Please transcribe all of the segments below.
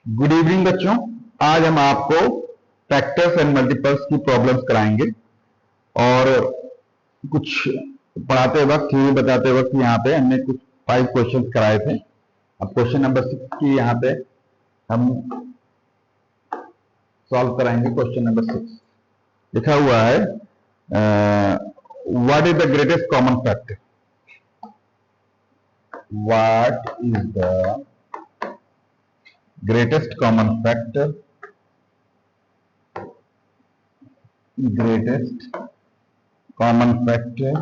Good evening बच्चों। आज हम आपको फैक्टर्स एंड मल्टीपल्स की प्रॉब्लम्स कराएंगे और कुछ पढ़ाते वक्त थ्योरी बताते वक्त यहाँ पे हमने कुछ 5 क्वेश्चंस कराए थे। अब क्वेश्चन नंबर 6 की यहाँ पे हम सॉल्व कराएंगे। क्वेश्चन नंबर 6 लिखा हुआ है, what is the greatest common factor. What is the greatest common factor, greatest common factor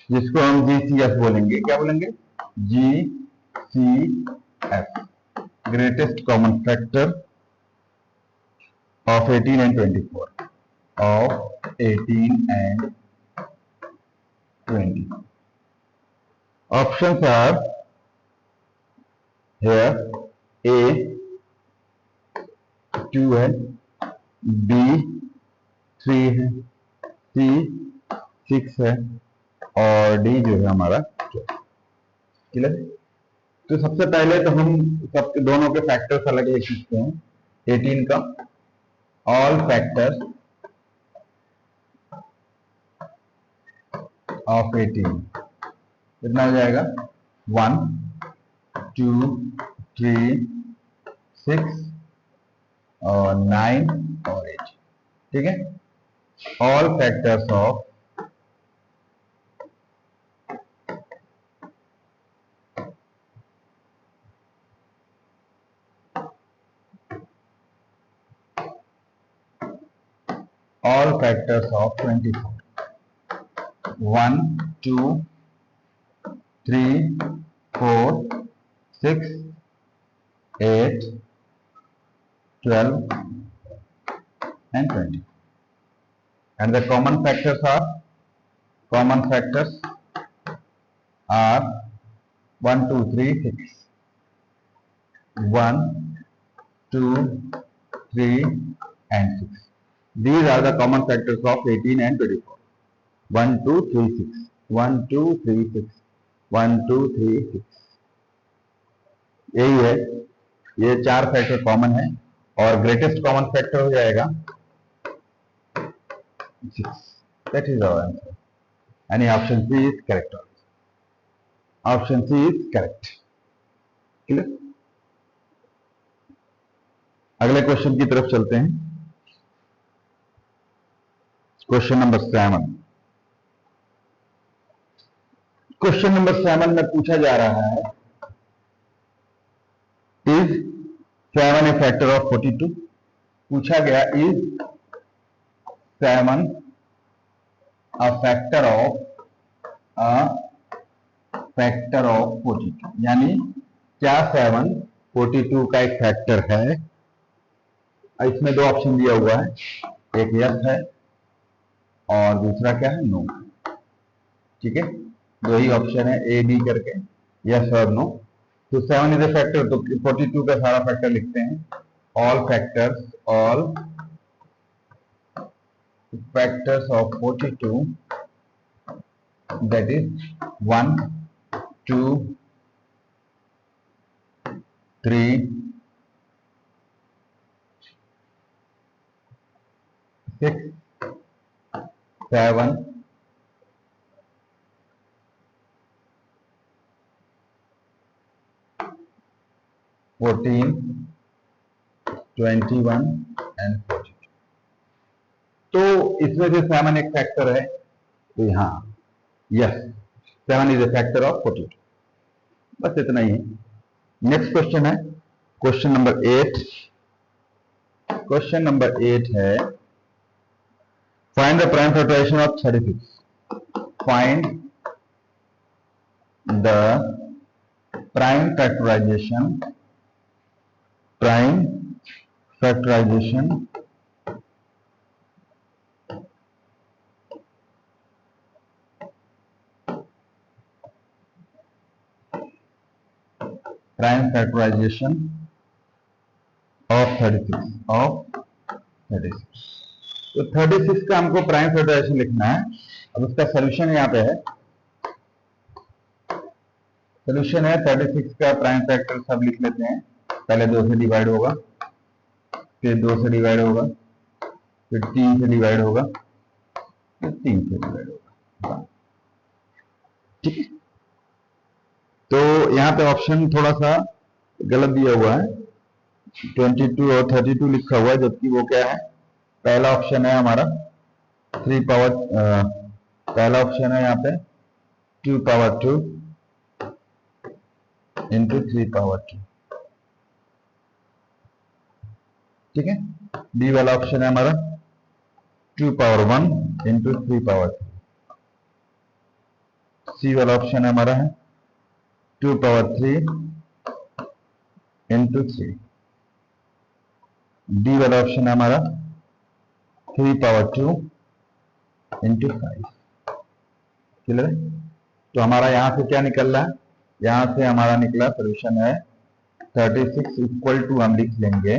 जिसको हम GCF बोलेंगे। क्या बोलेंगे? GCF, greatest common factor of 18 and 24, of 18 and 20. Options are here: A 2 है, B 3 है, C 6 है और D जो है हमारा 12। क्लियर? तो सबसे पहले तो हम सबके दोनों के फैक्टर्स अलग लिख सकते हैं। 18 का ऑल फैक्टर्स ऑफ 18 कितना हो जाएगा? 1 2 3 6 और 9 और 8। ठीक है, all factors of all factors of 24, 1 2 3 4 6 8 12 and 20, and the common factors are 1 2 3 6, 1 2 3 and 6. These are the common factors of 18 and 24. 1 2 3 6, 1 2 3 6, 1 2 3 6। यही है, ये 4 फैक्टर कॉमन है और ग्रेटेस्ट कॉमन फैक्टर हो जाएगा 6। That is our answer. And option C is correct. Option C is correct. Clear? अगले question की तरफ चलते हैं। Question number 7। क्वेश्चन नंबर 7 में पूछा जा रहा है, इज 7 ए फैक्टर ऑफ 42। पूछा गया इज 7 अ फैक्टर ऑफ 42, यानी क्या 7 42 का एक फैक्टर है। इसमें दो ऑप्शन दिया हुआ है, एक यस है और दूसरा क्या है? नो। ठीक है, दो ही ऑप्शन है, ए बी करके, यस और नो। तो 7 इज ए फैक्टर, तो 42 का सारा फैक्टर लिखते हैं। All factors of 42, that is 1 2 3 6 7 14 21 and 42। तो इसमें से 7 एक फैक्टर है, तो यहाँ yes 7 is a factor of 42। बस इतना ही है। नेक्स्ट क्वेश्चन है क्वेश्चन नंबर 8। क्वेश्चन नंबर 8 है, find the prime factorization of 36। Find the prime factorization of 36। तो 36 का हमको प्राइम फैक्टराइजेशन लिखना है। अब उसका सोल्यूशन यहाँ पे है, सोल्यूशन है 36 का प्राइम फैक्टर सब लिख लेते हैं। पहले 2 से डिवाइड होगा, फिर 2 से डिवाइड होगा, फिर 3 से डिवाइड होगा, फिर 3 से डिवाइड होगा। ठीक है, तो यहाँ पे ऑप्शन थोड़ा सा गलत दिया हुआ है, 22 और 32 लिखा हुआ है, जबकि वो क्या है, पहला ऑप्शन है हमारा 3 पावर, पहला ऑप्शन है यहाँ पे 2 पावर 2 इंटू 3 पावर 2। ठीक है, बी वाला ऑप्शन है हमारा 2 पावर 1 इंटू 3 पावर 2। सी वाला ऑप्शन है हमारा है 2 पावर 3 इंटू 3। डी वाला ऑप्शन है हमारा 3 पावर 2 इंटू 5। क्लियर है? तो हमारा यहां से क्या निकल रहा है, यहां से हमारा निकला सोल्यूशन है 36 इक्वल टू हम लिख लेंगे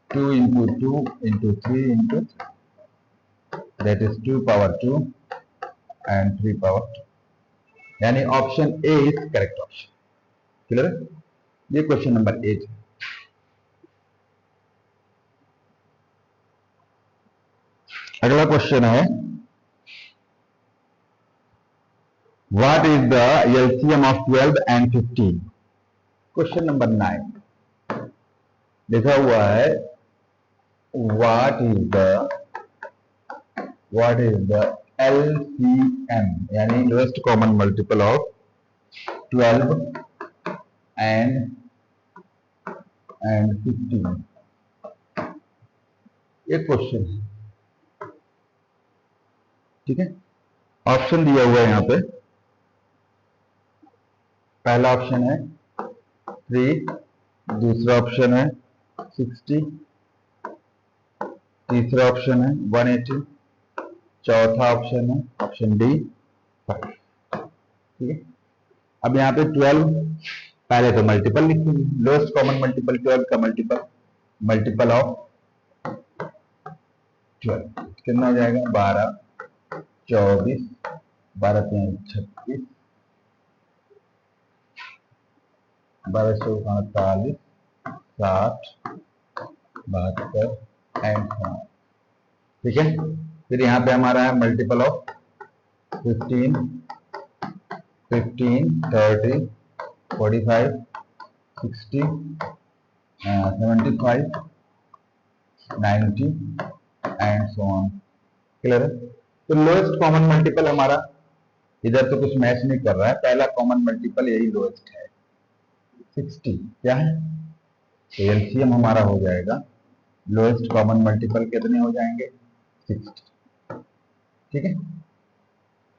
2 into 2 into 3 into, that is 2 power 2 and 3 power 2, यानी option A is correct option. Clear है? ये क्वेश्चन नंबर 8 है। अगला क्वेश्चन है, what is the LCM of 12 and 15? Question number 9 लिखा हुआ है, व्हाट इज द एलसीएम यानी lowest common multiple of 12 and 15। ये क्वेश्चन है। ठीक है, ऑप्शन दिया हुआ है यहाँ पे, पहला ऑप्शन है 3, दूसरा ऑप्शन है 60, तीसरा ऑप्शन है 180, चौथा ऑप्शन है ऑप्शन डी 5। ठीक है, अब यहाँ पे 12 पहले तो मल्टीपल लिखेंगे, लोएस्ट कॉमन मल्टीपल 12 का मल्टीपल ऑफ 12 कितना हो जाएगा, 12, 24, 12 3 36, 12 48, 60, 72 एंड 7। ठीक है, फिर यहाँ पे हमारा है multiple of 15, 30, 45, 60, 75, 90 and so on. Clear है? तो लोएस्ट कॉमन मल्टीपल हमारा इधर तो कुछ मैच नहीं कर रहा है, पहला कॉमन मल्टीपल यही लोएस्ट है 60। क्या है, तो एलसीएम हमारा हो जाएगा, लोएस्ट कॉमन मल्टीपल कितने हो जाएंगे, 60। ठीक है,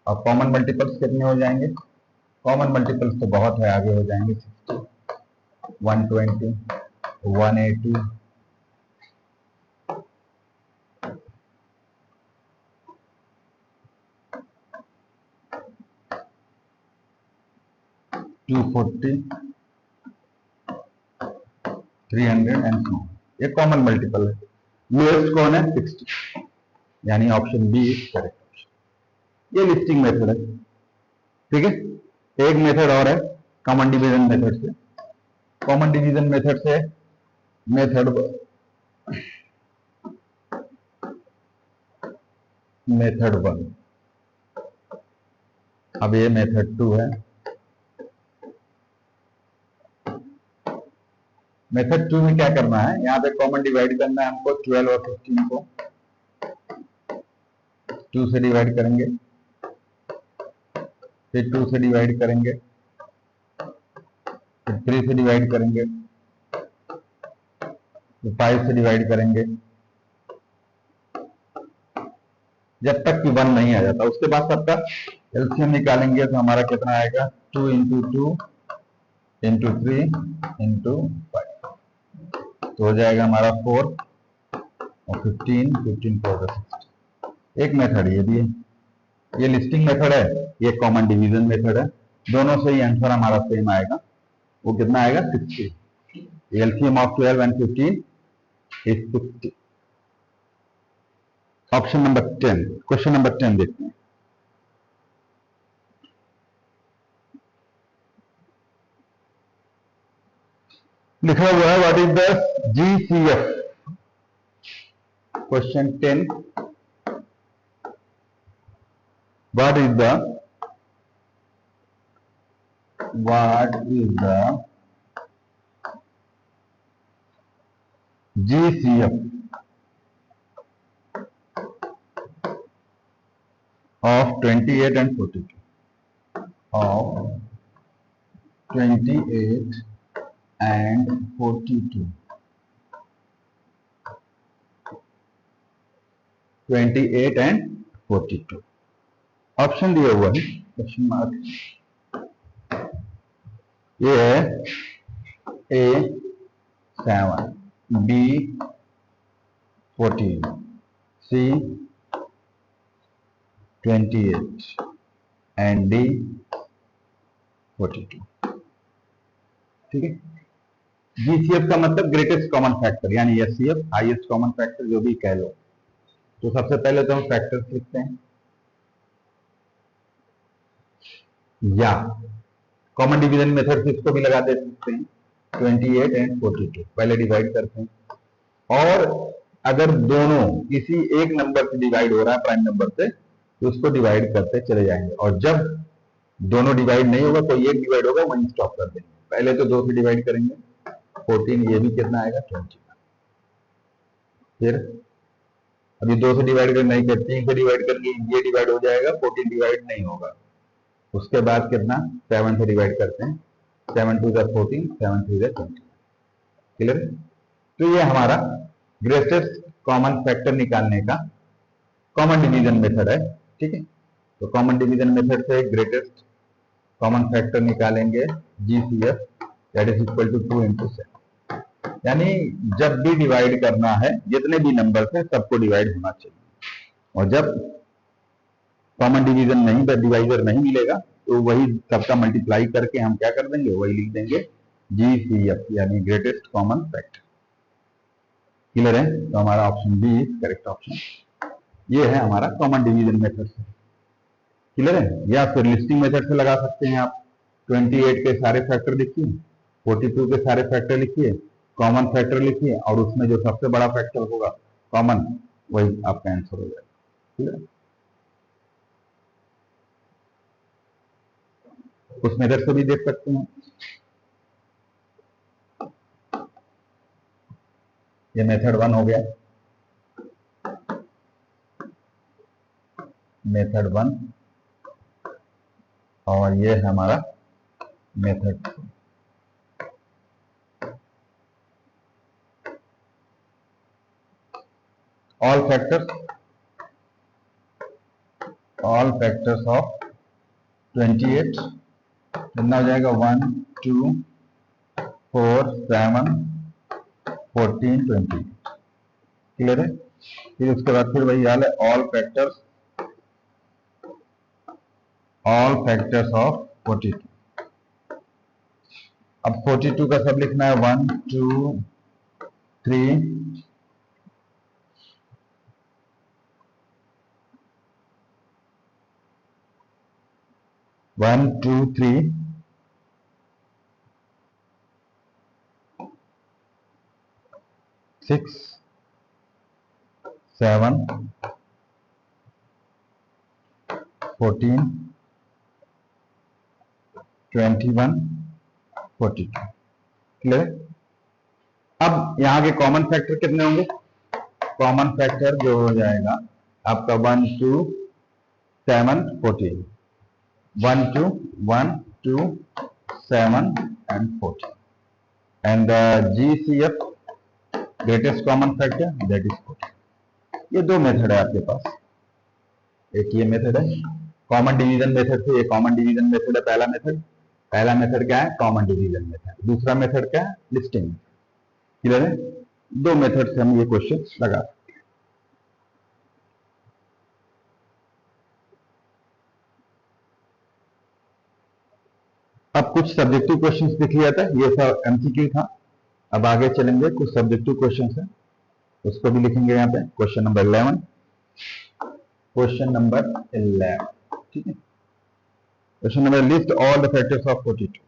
और कॉमन मल्टीपल्स कितने हो जाएंगे, कॉमन मल्टीपल्स तो बहुत है, आगे हो जाएंगे 60, 120, 180, 240, 300 एंड सो ऑन। ये कॉमन मल्टीपल है, लोएस्ट कौन है, 60, यानी option B is correct option. ये लिस्टिंग मेथड है। ठीक है, एक मेथड और है कॉमन डिवीजन मेथड से। कॉमन डिवीजन मेथड से मेथड 1, अब ये मेथड 2 है। मेथड 2 में क्या करना है, यहाँ पे कॉमन डिवाइड करना है हमको, 12 और 15 को 2 से डिवाइड करेंगे, फिर 2 से डिवाइड करेंगे, फिर 3 से डिवाइड करेंगे, फिर 5 से डिवाइड करेंगे, जब तक कि 1 नहीं आ जाता। उसके बाद सबका एलसीएम निकालेंगे तो हमारा कितना आएगा, 2 इंटू 2 इंटू 3 इंटू 5, तो हो जाएगा हमारा 4 और 15, 15 4 60। एक मेथड ये भी है, ये लिस्टिंग मेथड है, ये कॉमन डिवीजन मेथड है, दोनों से ही आंसर हमारा सेम आएगा। वो कितना आएगा, 60। LCM of 12 and 15 is 60। Option number 10, question number 10 देखते हैं। लिखा हुआ है what is the GCF, question 10, what is the GCF of 28 and 42, of 28 and 42, 28 and 42 option दिया हुआ है, क्वेश्चन मार्क। ये है A7, B14, C28 and D42। ठीक है, जीसीएफ का मतलब ग्रेटेस्ट कॉमन फैक्टर, यानी एचसीएफ हाईएस्ट कॉमन फैक्टर जो भी कह लो। तो सबसे पहले तो हम फैक्टर्स लिखते हैं, या कॉमन डिवीजन मेथड से इसको भी लगा दे सकते हैं। 28 एंड 42 पहले डिवाइड करते हैं, और अगर दोनों किसी एक नंबर से डिवाइड हो रहा है प्राइम नंबर से, तो उसको डिवाइड करते चले जाएंगे, और जब दोनों डिवाइड नहीं होगा, कोई एक डिवाइड होगा, वहीं स्टॉप कर देंगे। पहले तो 2 से डिवाइड करेंगे, 14, ये भी कितना आएगा 20। फिर अभी 2 से डिवाइड कर नहीं करते, 3 से डिवाइड करके ये डिवाइड हो जाएगा, 14 डिवाइड नहीं होगा। उसके बाद कितना 7 से डिवाइड करते हैं, 7 2 = 14, 7 3 = 20। क्लियर? तो ये हमारा ग्रेटेस्ट कॉमन फैक्टर निकालने का कॉमन डिवीजन मेथड है। ठीक है, तो कॉमन डिवीजन मेथड से ग्रेटेस्ट कॉमन फैक्टर निकालेंगे GCF, that is equal to 2 × 7। यानी जब भी डिवाइड करना है, जितने भी नंबर से सबको डिवाइड होना चाहिए, और जब कॉमन डिवीजन नहीं, डिवाइजर नहीं मिलेगा, तो वही सबका मल्टीप्लाई करके हम क्या कर देंगे, वही लिख देंगे जीसीएफ, यानी ग्रेटेस्ट कॉमन फैक्टर। क्लियर है? तो हमारा option B is correct option. ये है हमारा कॉमन डिवीजन मेथड से। क्लियर है? या फिर लिस्टिंग मेथड से लगा सकते हैं आप। 28 के सारे फैक्टर लिखिए, 42 के सारे फैक्टर लिखिए, कॉमन फैक्टर लिखिए, और उसमें जो सबसे बड़ा फैक्टर होगा कॉमन, वही आपका आंसर हो जाएगा। ठीक है, उस मेथड से भी देख सकते हैं। ये मेथड 1 हो गया, मेथड 1, और ये है हमारा मेथड 2। ऑल फैक्टर्स ऑफ 28 कितना हो जाएगा, 1 2 4 7 14 20। क्लियर है? फिर उसके बाद फिर वही हाल है, ऑल फैक्टर्स ऑफ 42। अब 42 का सब लिखना है, 1 2 3 1 2 3 6 7 14 21 42। क्लियर? अब यहाँ के कॉमन फैक्टर कितने होंगे? कॉमन फैक्टर जो हो जाएगा आपका 1 2 7 14, 1 2 1 2 7 and 14, and the GCF greatest common factor that is 14। ये दो मेथड है आपके पास, एक ये मेथड है कॉमन डिवीजन मेथड से, ये कॉमन डिवीजन मेथड है पहला मेथड क्या है, कॉमन डिवीजन मेथड। दूसरा मेथड क्या है, लिस्टिंग। क्लियर है? दो मेथड से हम ये क्वेश्चन लगा सकते हैं। अब कुछ सब्जेक्टिव क्वेश्चंस देख लिया था, ये सब एमसीक्यू था। अब आगे चलेंगे, कुछ सब्जेक्टिव क्वेश्चंस है, उसको भी लिखेंगे यहाँ पे। क्वेश्चन नंबर 11, ठीक है। Question number, list all the factors of 42।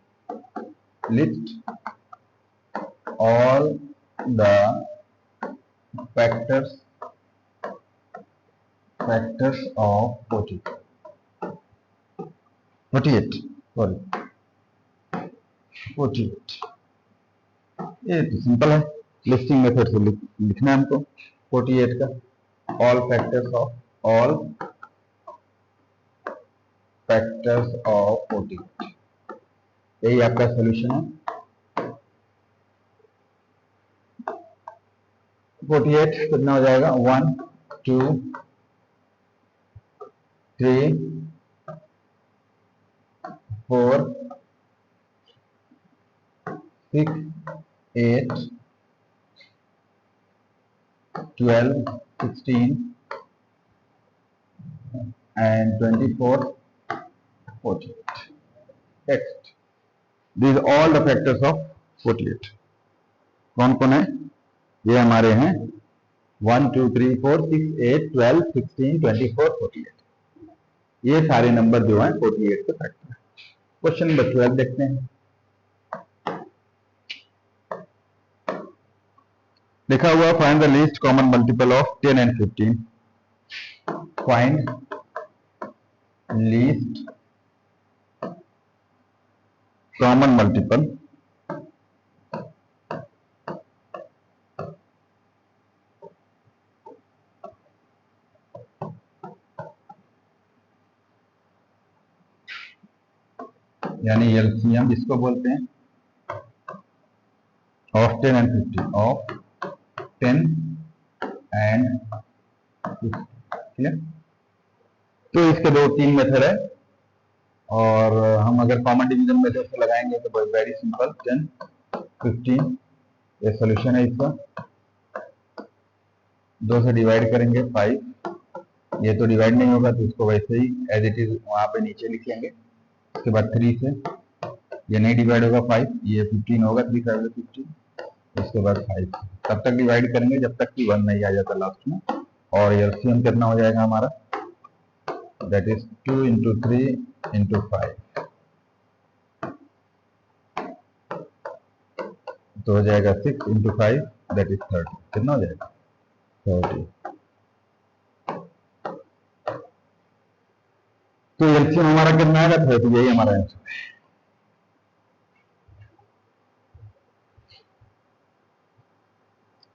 List all the factors of 48 sorry 48 ये तो सिंपल है, लिस्टिंग मेथड से लिखना है हमको 48 का all factors of 48 यही आपका सोल्यूशन है। 48 कितना हो जाएगा 1 2 3 4 6 8 12 16 and 24 48 next these are all the factors of 48 कौन कौन है ये हमारे हैं 1 2 3 4 6 8 12 16 24 48 ये सारे नंबर जो हैं 48 के फैक्टर हैं। क्वेश्चन नंबर 12 देखते हैं। लिखा हुआ find the least common multiple of 10 and 15 find least common multiple यानी एलसीएम जिसको बोलते हैं of 10 and 15 of 10 and 15 clear. तो इसके दो तीन मेथड है और हम अगर कॉमन डिवीजन मेथड से लगाएंगे तो वेरी सिंपल 10 15 ये सॉल्यूशन है इसका। 2 से डिवाइड करेंगे 5 ये तो डिवाइड नहीं होगा तो इसको वैसे ही एज इट इज वहां पे नीचे लिख लेंगे। उसके बाद 3 से ये नहीं डिवाइड होगा 5 ये 15 होगा 3 5 15 उसके बाद 5 तब तक डिवाइड करेंगे जब तक कि 1 नहीं आ जाता लास्ट में और एलसीएम कितना हो जाएगा हमारा दैट इज 2 into 3 into 5 तो हो जाएगा 6 into 5 दैट इज 30 कितना हो जाएगा 30। तो एलसीएम हमारा कितना आएगा 30 यही हमारा आंसर है।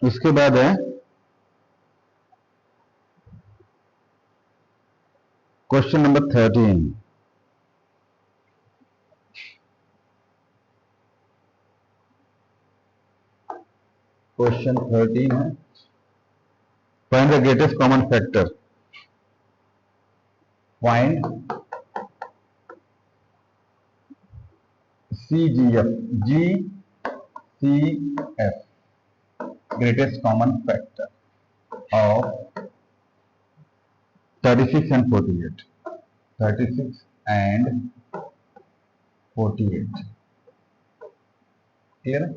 उसके बाद है क्वेश्चन नंबर 13 क्वेश्चन 13 है find the greatest common factor find GCF greatest common factor of 36 and 48 36 and 48 clear है।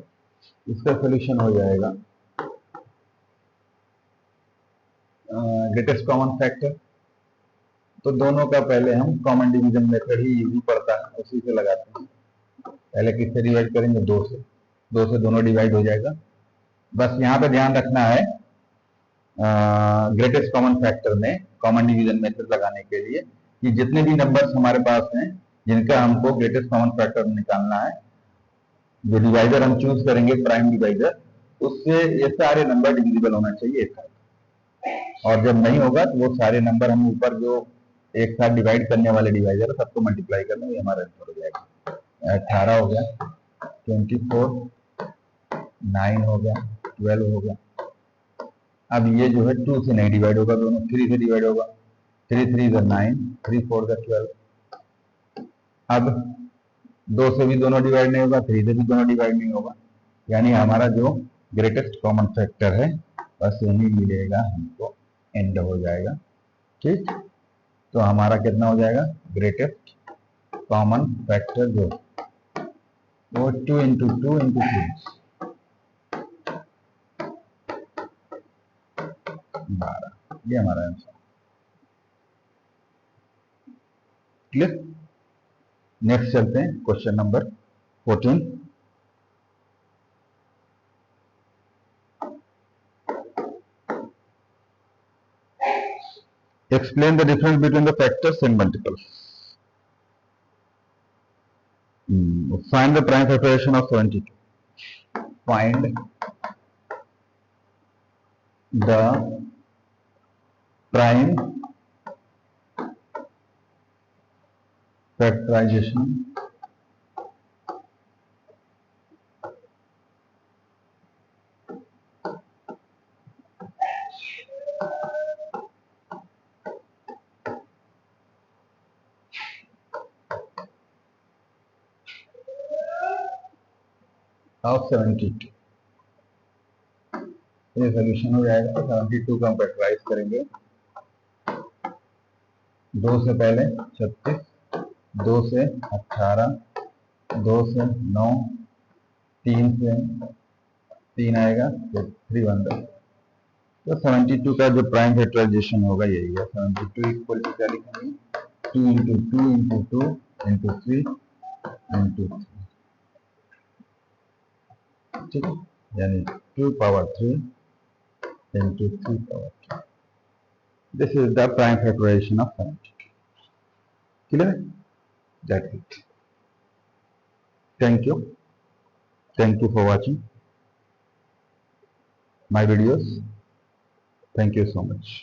इसका सोल्यूशन हो जाएगा ग्रेटेस्ट कॉमन फैक्टर तो दोनों का पहले हम कॉमन डिवीजन मेथड ही यूज पड़ता है उसी से लगाते हैं। पहले किससे डिवाइड करेंगे 2 से दोनों डिवाइड हो जाएगा। बस यहाँ पे ध्यान रखना है ग्रेटेस्ट कॉमन फैक्टर में कॉमन डिवीजन मेथड लगाने के लिए कि जितने भी नंबर्स हमारे पास हैं जिनका हमको ग्रेटेस्ट कॉमन फैक्टर निकालना है जो डिवाइडर हम चूज करेंगे प्राइम डिवाइडर उससे ये सारे नंबर डिविजिबल होना चाहिए एक साथ और जब नहीं होगा तो वो सारे नंबर हम ऊपर जो एक साथ डिवाइड करने वाले डिवाइडर है सबको मल्टीप्लाई करना ये हमारा आंसर हो जाएगा। 18 हो गया 24 9 हो गया 12 हो गया। अब ये जो है 2 से नहीं डिवाइड होगा दोनों 3 से डिवाइड होगा 3 3 9 3 4 12। अब 2 से भी दोनों डिवाइड नहीं होगा 3 से भी दोनों डिवाइड नहीं होगा यानी हमारा जो ग्रेटेस्ट कॉमन फैक्टर है बस यही मिलेगा हमको एंड हो जाएगा ठीक। तो हमारा कितना हो जाएगा ग्रेटेस्ट कॉमन फैक्टर जो वो 2 into 2 into 3 12 ये हमारा आंसर क्लियर। नेक्स्ट चलते हैं question number 14 Explain the difference between the factors and multiples. Find the prime factorization of 72. Find the prime factorization of 72. ये सोल्यूशन हो जाएगा। 72 का हम फैक्टराइज करेंगे। 2 से पहले 36, 2 से 18, 2 से 9, 3 से 3 आएगा, फिर 3 1 10। तो 72 का जो प्राइम फैक्टराइजेशन होगा यही है। 72 इक्वल टू क्या लिखेंगे? 2 इंटू 2 इंटू 2 इंटू 3 इंटू 3, ठीक है, यानी 2 power 3 into 3 power 2. This is the prime factorization of 72. Clear? That's it. Thank you. Thank you for watching my videos. Thank you so much.